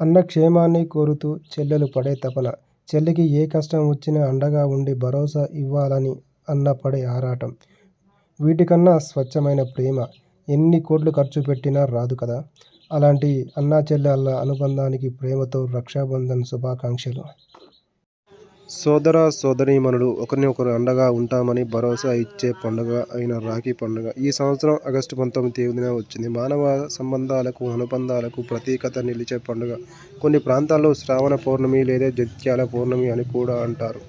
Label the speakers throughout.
Speaker 1: అన్న క్షేమాన్ని కోరుతూ చెల్లెలు పడే తపన. చెల్లికి ఏ కష్టం వచ్చినా అండగా ఉండి భరోసా ఇవ్వాలని అన్న పడే ఆరాటం. వీటికన్నా స్వచ్ఛమైన ప్రేమ ఎన్ని కోట్లు ఖర్చు పెట్టినా రాదు కదా! అలాంటి అన్నా చెల్లెళ్ళ అనుబంధానికి ప్రేమతో రక్షాబంధన్ శుభాకాంక్షలు. సోదర సోదరీమణులు ఒకరినొకరు అండగా ఉంటామని భరోసా ఇచ్చే పండుగ అయిన రాఖీ పండుగ ఈ సంవత్సరం ఆగస్టు 19వ తేదీన వచ్చింది. మానవ సంబంధాలకు, అనుబంధాలకు ప్రతీకగా నిలిచే పండుగ. కొన్ని ప్రాంతాల్లో శ్రావణ పౌర్ణమి లేదా జగిత్యాల పౌర్ణమి అని కూడా అంటారు.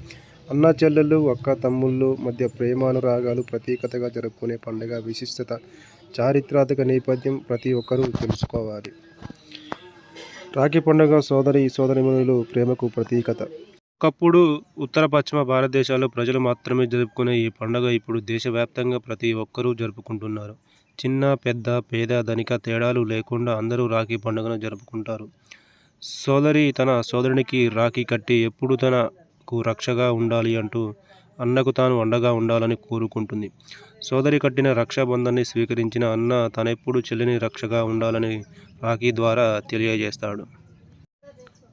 Speaker 1: అన్నా చెల్లెళ్ళు, అక్క తమ్ముళ్ళు మధ్య ప్రేమానురాగాలు ప్రతీకగా జరుపుకునే పండుగ విశిష్టత, చారిత్రక నేపథ్యం ప్రతి ఒక్కరూ తెలుసుకోవాలి. రాఖీ పండుగ సోదరీమణుల ప్రేమకు ప్రతీకత. ఒకప్పుడు ఉత్తర పశ్చిమ భారతదేశాల్లో ప్రజలు మాత్రమే జరుపుకునే ఈ పండుగ ఇప్పుడు దేశవ్యాప్తంగా ప్రతి ఒక్కరూ జరుపుకుంటున్నారు. చిన్న పెద్ద పేద ధనిక తేడాలు లేకుండా అందరూ రాఖీ పండుగను జరుపుకుంటారు. సోదరి తన సోదరునికి రాఖీ కట్టి ఎప్పుడూ తనకు రక్షగా ఉండాలి అంటూ అన్నకు తాను అండగా ఉండాలని కోరుకుంటుంది. సోదరి కట్టిన రక్షాబంధాన్ని స్వీకరించిన అన్న తనెప్పుడు చెల్లిని రక్షగా ఉండాలని రాఖీ ద్వారా తెలియజేస్తాడు.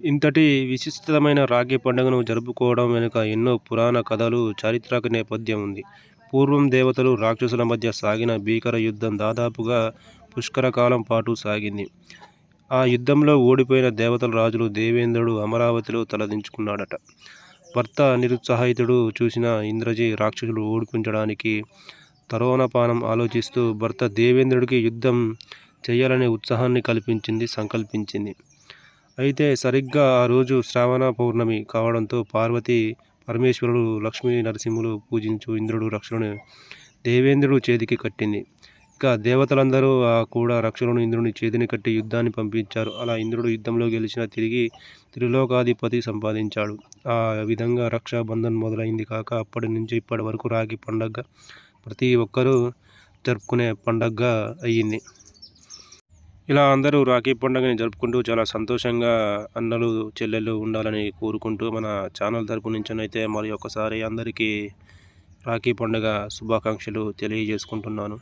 Speaker 1: ఇంతటి విశిష్టమైన రాఖీ పండుగను జరుపుకోవడం వెనుక ఎన్నో పురాణ కథలు, చారిత్రక నేపథ్యం ఉంది. పూర్వం దేవతలు, రాక్షసుల మధ్య సాగిన భీకర యుద్ధం దాదాపుగా పుష్కర కాలం పాటు సాగింది. ఆ యుద్ధంలో ఓడిపోయిన దేవతల రాజులు దేవేంద్రుడు అమరావతిలో తలదించుకున్నాడట. భర్త నిరుత్సాహితుడు చూసిన ఇంద్రజి రాక్షసులు ఓడించడానికి తరోణపానం ఆలోచిస్తూ భర్త దేవేంద్రుడికి యుద్ధం చేయాలనే ఉత్సాహాన్ని సంకల్పించింది. అయితే సరిగ్గా ఆ రోజు శ్రావణ పౌర్ణమి కావడంతో పార్వతీ పరమేశ్వరుడు, లక్ష్మీ నరసింహులు పూజించు ఇంద్రుడు రక్షలను దేవేంద్రుడు చేతికి కట్టింది. ఇక దేవతలందరూ కూడా రక్షలను ఇంద్రుని చేతిని కట్టి యుద్ధాన్ని పంపించారు. అలా ఇంద్రుడు యుద్ధంలో గెలిచిన తిరిగి త్రిలోకాధిపతి సంపాదించాడు. ఆ విధంగా రక్షాబంధన్ మొదలైంది కాక అప్పటి నుంచి ఇప్పటి వరకు రాఖీ పండగ ప్రతి ఒక్కరూ జరుపుకునే పండగగా అయ్యింది. ఇలా అందరూ రాఖీ పండుగని జరుపుకుంటూ చాలా సంతోషంగా అన్నలు చెల్లెళ్ళు ఉండాలని కోరుకుంటూ మన ఛానల్ తరపు నుంచినైతే మరి ఒకసారి అందరికీ రాఖీ పండుగ శుభాకాంక్షలు తెలియజేసుకుంటున్నాను.